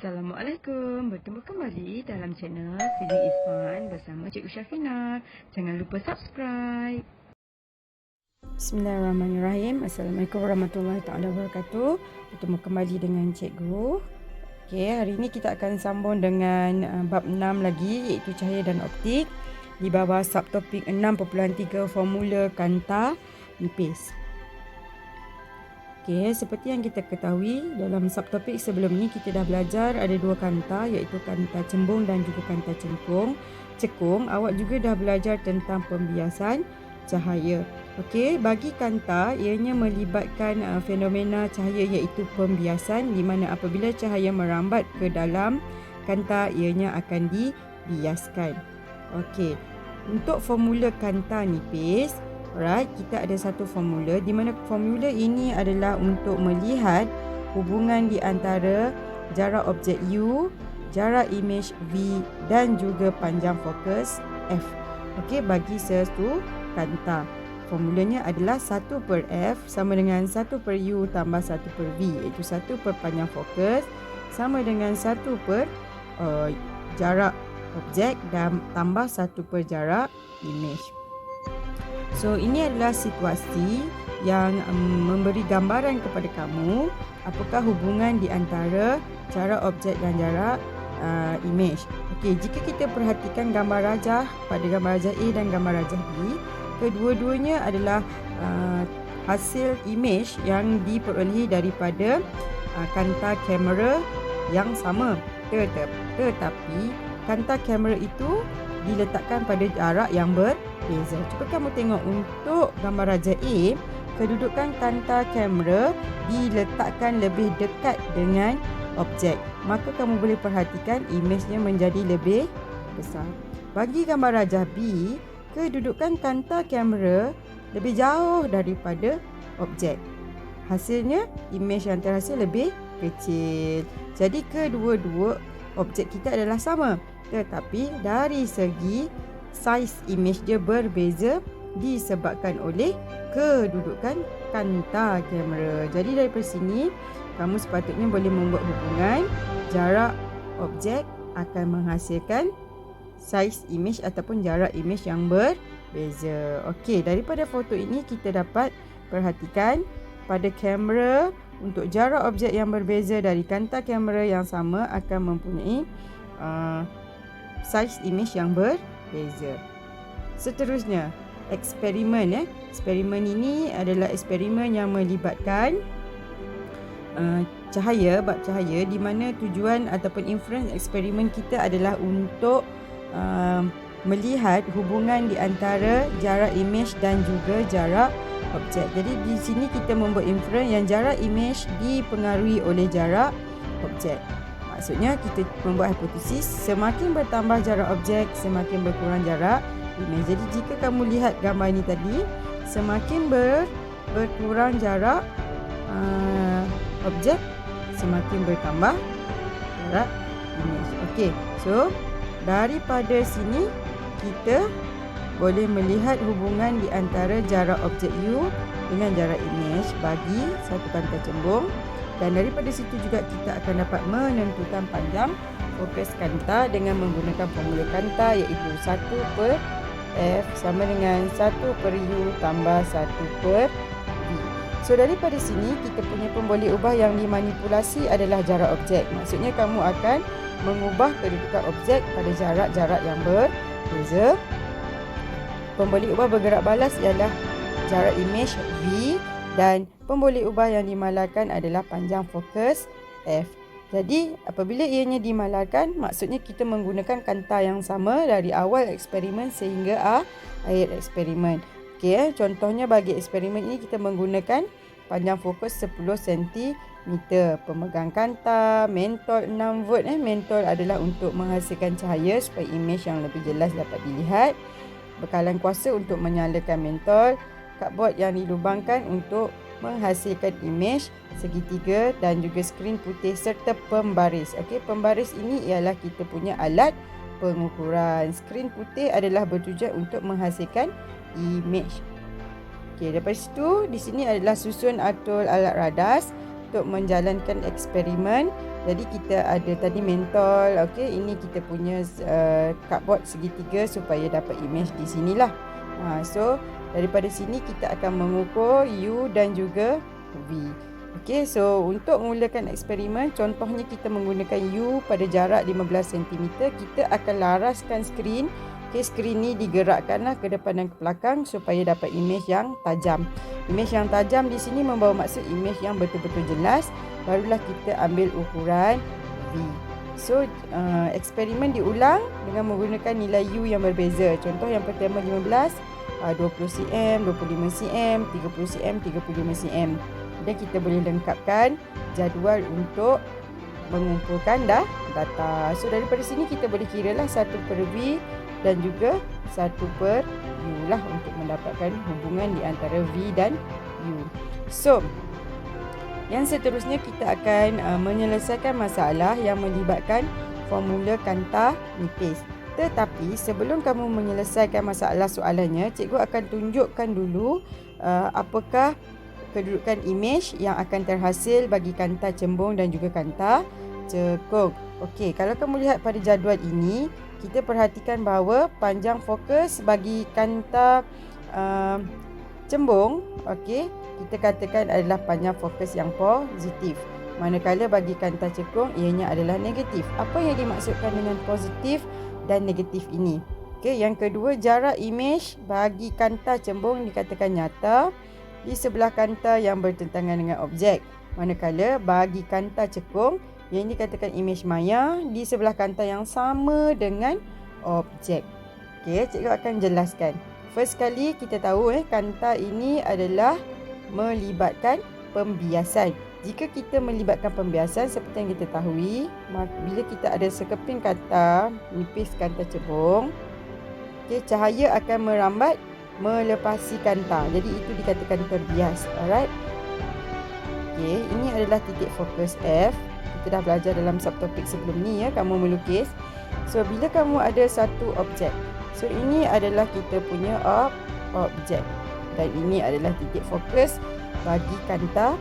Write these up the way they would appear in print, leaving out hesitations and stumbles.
Assalamualaikum, bertemu kembali dalam channel Feeling is Fun bersama Cikgu Syafina. Jangan lupa subscribe. Bismillahirrahmanirrahim. Assalamualaikum warahmatullahi taala wabarakatuh. Bertemu kembali dengan Cikgu. Okey, hari ini kita akan sambung dengan bab 6 lagi, iaitu cahaya dan optik, di bawah subtopik 6.3 formula kanta nipis. Okey, seperti yang kita ketahui, dalam subtopik sebelum ni kita dah belajar ada dua kanta, iaitu kanta cembung dan juga kanta cekung. Awak juga dah belajar tentang pembiasan cahaya. Okey, bagi kanta, ianya melibatkan fenomena cahaya iaitu pembiasan, di mana apabila cahaya merambat ke dalam kanta, ianya akan dibiaskan. Okey, untuk formula kanta nipis, alright, kita ada satu formula di mana formula ini adalah untuk melihat hubungan di antara jarak objek U, jarak imej V dan juga panjang fokus F. Okey, bagi satu kanta, formulanya adalah 1/F sama dengan 1/U tambah 1/V, iaitu 1 per panjang fokus sama dengan 1 per jarak objek dan tambah 1 per jarak imej. So, ini adalah situasi yang memberi gambaran kepada kamu apakah hubungan di antara jarak objek dan jarak imej. Okey, jika kita perhatikan gambar rajah pada gambar rajah A dan gambar rajah B, kedua-duanya adalah hasil imej yang diperolehi daripada kanta kamera yang sama. Tetapi kanta kamera itu diletakkan pada jarak yang berbeza. Cuba kamu tengok untuk gambar rajah A, kedudukan kanta kamera diletakkan lebih dekat dengan objek. Maka kamu boleh perhatikan imejnya menjadi lebih besar. Bagi gambar rajah B, kedudukan kanta kamera lebih jauh daripada objek. Hasilnya, imej yang terhasil lebih kecil. Jadi, kedua-dua objek kita adalah sama. Tetapi dari segi saiz imej dia berbeza disebabkan oleh kedudukan kanta kamera. Jadi daripada sini kamu sepatutnya boleh membuat hubungan jarak objek akan menghasilkan saiz imej ataupun jarak imej yang berbeza. Okey, daripada foto ini kita dapat perhatikan pada kamera untuk jarak objek yang berbeza dari kanta kamera yang sama akan mempunyai saiz imej yang berbeza. Seterusnya, eksperimen. Eksperimen ini adalah eksperimen yang melibatkan cahaya, bab cahaya, di mana tujuan ataupun inference eksperimen kita adalah untuk melihat hubungan di antara jarak imej dan juga jarak objek. Jadi di sini kita membuat inference yang jarak imej dipengaruhi oleh jarak objek. Maksudnya kita membuat hipotesis semakin bertambah jarak objek, semakin berkurang jarak imej. Jadi jika kamu lihat gambar ini tadi, semakin berkurang jarak objek, semakin bertambah jarak imej. Okey, so daripada sini kita boleh melihat hubungan di antara jarak objek U dengan jarak imej bagi satu kanta cembung. Dan daripada situ juga kita akan dapat menentukan panjang fokus kanta dengan menggunakan formula kanta, iaitu 1/F sama dengan 1/U tambah 1/V. So daripada sini kita punya pemboleh ubah yang dimanipulasi adalah jarak objek. Maksudnya kamu akan mengubah kedudukan objek pada jarak-jarak yang berbeza. Pemboleh ubah bergerak balas ialah jarak imej V dan pemboleh ubah yang dimalarkan adalah panjang fokus F. Jadi apabila ianya dimalarkan, maksudnya kita menggunakan kanta yang sama dari awal eksperimen sehingga akhir eksperimen. Okey, contohnya bagi eksperimen ini kita menggunakan panjang fokus 10 cm. Pemegang kanta, mentol 6 volt. Mentol adalah untuk menghasilkan cahaya supaya imej yang lebih jelas dapat dilihat. Bekalan kuasa untuk menyalakan mentol. Cardboard yang dilubangkan untuk menghasilkan imej segitiga dan juga skrin putih serta pembaris. Okey, pembaris ini ialah kita punya alat pengukuran. Skrin putih adalah bertujuan untuk menghasilkan imej. Okey, daripada situ di sini adalah susun atur alat radas. untuk menjalankan eksperimen. Jadi kita ada tadi mentol, okey, ini kita punya cardboard segitiga supaya dapat image di sinilah. So daripada sini kita akan mengukur U dan juga V. Okey, so untuk memulakan eksperimen, contohnya kita menggunakan U pada jarak 15 cm, kita akan laraskan skrin. Okey, skrin ni digerakkanlah ke depan dan ke belakang supaya dapat image yang tajam. Image yang tajam di sini membawa maksud image yang betul-betul jelas. Barulah kita ambil ukuran V. So eksperimen diulang dengan menggunakan nilai U yang berbeza. Contoh yang pertama 15, 20 cm, 25 cm, 30 cm, 35 cm. Dan kita boleh lengkapkan jadual untuk mengumpulkan data. So daripada sini kita boleh kiralah 1/V dan juga 1/U lah untuk mendapatkan hubungan di antara V dan U. So yang seterusnya kita akan menyelesaikan masalah yang melibatkan formula kanta nipis. Tetapi sebelum kamu menyelesaikan masalah soalannya, cikgu akan tunjukkan dulu apakah kedudukan image yang akan terhasil bagi kanta cembung dan juga kanta cekung. Okey, kalau kamu lihat pada jadual ini, kita perhatikan bahawa panjang fokus bagi kanta cembung, okey, kita katakan adalah panjang fokus yang positif. Manakala bagi kanta cekung ianya adalah negatif. Apa yang dimaksudkan dengan positif dan negatif ini? Okey, yang kedua, jarak image bagi kanta cembung dikatakan nyata di sebelah kanta yang bertentangan dengan objek. Manakala bagi kanta cekung, yang dikatakan image maya di sebelah kanta yang sama dengan objek. Okey, cikgu akan jelaskan. First kali kita tahu kanta ini adalah melibatkan pembiasan. Jika kita melibatkan pembiasan seperti yang kita tahu, bila kita ada sekeping kanta nipis kanta cembung, okey, cahaya akan merambat melepasi kanta. Jadi itu dikatakan terbias. Alright. Okey, ini adalah titik fokus F. Kita dah belajar dalam subtopik sebelum ni kamu melukis. So bila kamu ada satu objek, so ini adalah kita punya objek. Dan ini adalah titik fokus bagi kanta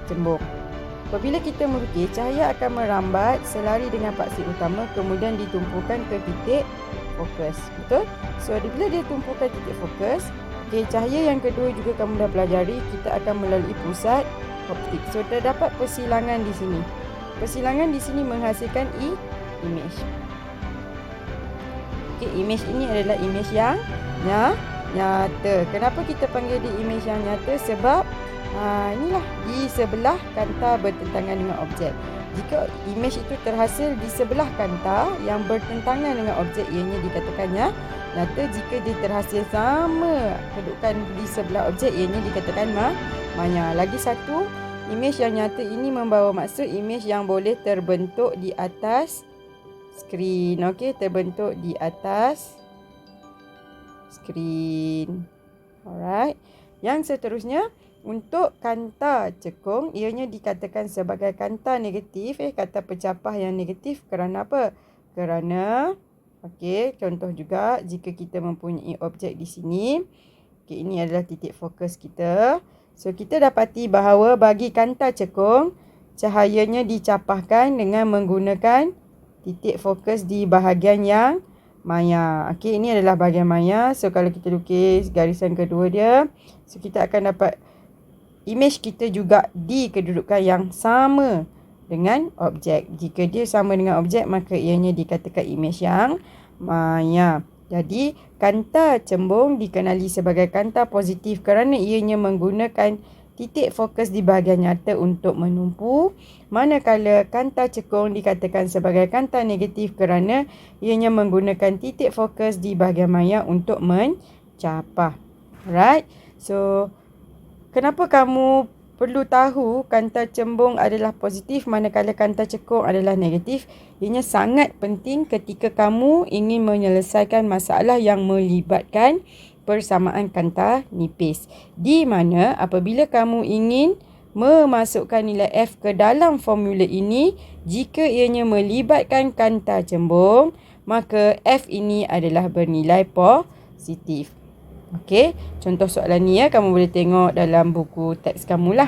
cembung. Apabila kita melukis, cahaya akan merambat selari dengan paksi utama kemudian ditumpukan ke titik fokus. Betul? So bila dia tumpukan titik fokus, cahaya yang kedua juga kamu dah pelajari, kita akan melalui pusat optik. So terdapat persilangan di sini. Persilangan di sini menghasilkan image. Image ini adalah image yang nyata. Kenapa kita panggil dia image yang nyata? Sebab inilah di sebelah kanta bertentangan dengan objek. Jika image itu terhasil di sebelah kanta yang bertentangan dengan objek, ianya dikatakannya nyata. Jika dia terhasil sama kedudukan di sebelah objek, ianya dikatakan maya. Lagi satu, image yang nyata ini membawa maksud image yang boleh terbentuk di atas skrin. Okey, terbentuk di atas skrin. Alright. Yang seterusnya, untuk kanta cekung, ianya dikatakan sebagai kanta negatif, kata pencapah yang negatif. Kerana apa? Kerana, okey, contoh juga jika kita mempunyai objek di sini. Okey, ini adalah titik fokus kita. So kita dapati bahawa bagi kanta cekung, cahayanya dicapahkan dengan menggunakan titik fokus di bahagian yang maya. Okey, ini adalah bahagian maya. So kalau kita lukis garisan kedua dia, so kita akan dapat image kita juga di kedudukan yang sama dengan objek. Jika dia sama dengan objek, maka ianya dikatakan image yang maya. Jadi kanta cembung dikenali sebagai kanta positif kerana ianya menggunakan titik fokus di bahagian nyata untuk menumpu. Manakala kanta cekung dikatakan sebagai kanta negatif kerana ianya menggunakan titik fokus di bahagian maya untuk mencapah. Alright. So kenapa kamu perlu tahu kanta cembung adalah positif manakala kanta cekung adalah negatif? Ianya sangat penting ketika kamu ingin menyelesaikan masalah yang melibatkan persamaan kanta nipis. Di mana apabila kamu ingin memasukkan nilai F ke dalam formula ini, jika ianya melibatkan kanta cembung, maka F ini adalah bernilai positif. Okey, contoh soalan ni kamu boleh tengok dalam buku teks kamu lah.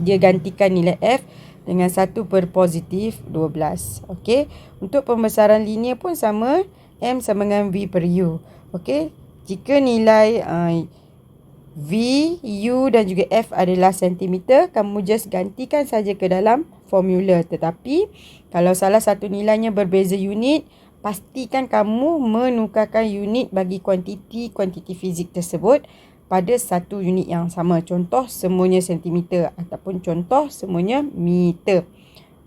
Dia gantikan nilai F dengan 1 per positif 12. Okey. Untuk pembesaran linear pun sama. M sama dengan V per U. Okey. Jika nilai V, U dan juga F adalah sentimeter, kamu just gantikan saja ke dalam formula. Tetapi kalau salah satu nilainya berbeza unit, pastikan kamu menukarkan unit bagi kuantiti fizik tersebut pada satu unit yang sama. Contoh semuanya sentimeter ataupun contoh semuanya meter.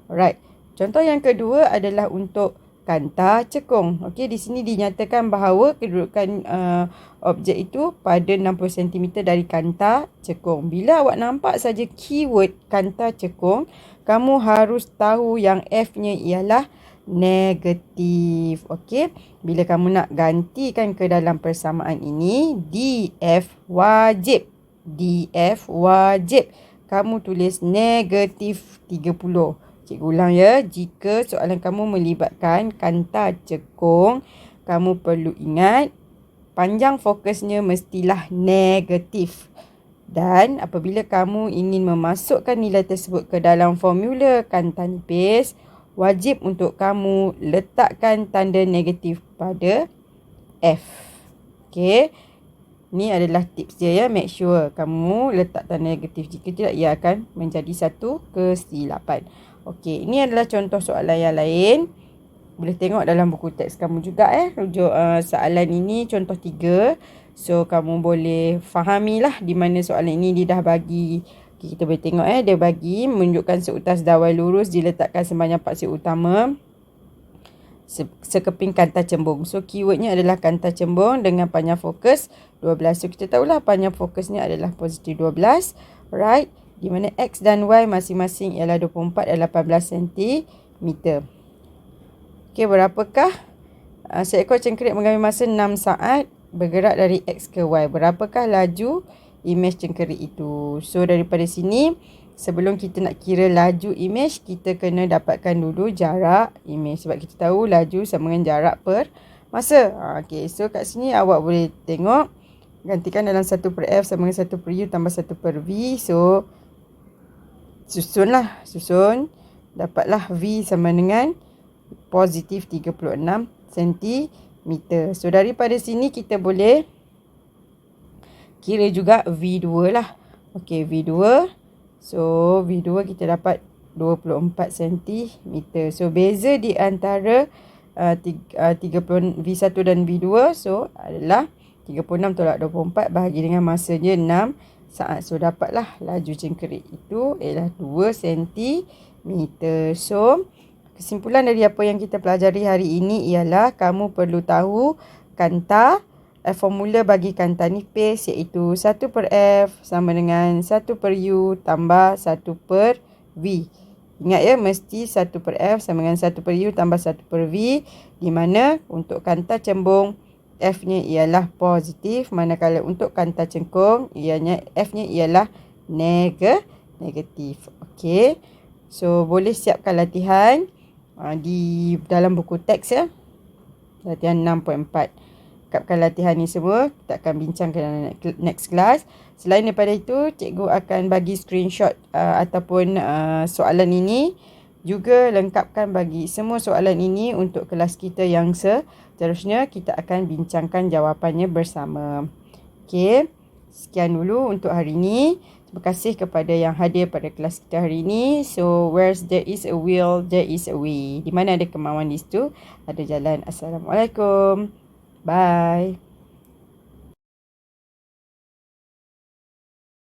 Alright. Contoh yang kedua adalah untuk kanta cekung. Okey, di sini dinyatakan bahawa kedudukan objek itu pada 60 cm dari kanta cekung. Bila awak nampak saja keyword kanta cekung, kamu harus tahu yang F-nya ialah negatif. Okey, bila kamu nak gantikan ke dalam persamaan ini, DF wajib kamu tulis negatif 30. Cikgu ulang ya, jika soalan kamu melibatkan kanta cekung, kamu perlu ingat panjang fokusnya mestilah negatif. Dan apabila kamu ingin memasukkan nilai tersebut ke dalam formula kanta nipis, wajib untuk kamu letakkan tanda negatif pada F. Okey. Ini adalah tips dia ya. Make sure kamu letak tanda negatif. Jika tidak, ia akan menjadi satu kesilapan. Okey, ini adalah contoh soalan yang lain. Boleh tengok dalam buku teks kamu juga rujuk soalan ini contoh 3. So kamu boleh fahamilah di mana soalan ini dia dah bagi. Okay, kita boleh tengok dia bagi menunjukkan seutas dawai lurus diletakkan sebanyak paksi utama sekeping kanta cembung. So keywordnya adalah kanta cembung dengan panjang fokus 12. So kita tahulah panjang fokusnya adalah positif 12. Right? Di mana X dan Y masing-masing ialah 24 dan 18 cm. Okey, berapakah seekor cengkerik mengambil masa 6 saat bergerak dari X ke Y? Berapakah laju imej cengkerik itu? So daripada sini, sebelum kita nak kira laju imej, kita kena dapatkan dulu jarak imej. Sebab kita tahu laju sama dengan jarak per masa. Okey, so kat sini awak boleh tengok. Gantikan dalam 1 per F sama dengan 1 per U tambah 1 per V. So susun. Dapatlah V sama dengan positif 36 cm. So daripada sini kita boleh kira juga V2 lah. Okey, V2. So V2 kita dapat 24 cm. So beza di antara V1 dan V2 so adalah 36 tolak 24 bahagi dengan masanya 6 saat. So dapatlah laju cengkerik itu ialah 2 cm. So kesimpulan dari apa yang kita pelajari hari ini ialah kamu perlu tahu kanta formula bagi kanta nipis iaitu 1 per F sama dengan 1 per U tambah 1 per V. Ingat ya, mesti 1 per F sama dengan 1 per U tambah 1 per V, di mana untuk kanta cembung F-nya ialah positif, manakala untuk kanta cengkung F-nya ialah negatif. Okey. So boleh siapkan latihan di dalam buku teks ya. Latihan 6.4. Kapkan latihan ni semua, kita akan bincangkan dalam next class. Selain daripada itu, cikgu akan bagi screenshot ataupun soalan ini. Juga lengkapkan bagi semua soalan ini untuk kelas kita yang seterusnya. Kita akan bincangkan jawapannya bersama. Okey, sekian dulu untuk hari ini. Terima kasih kepada yang hadir pada kelas kita hari ini. So, where there is a will, there is a way. Di mana ada kemauan di situ, ada jalan. Assalamualaikum. Bye.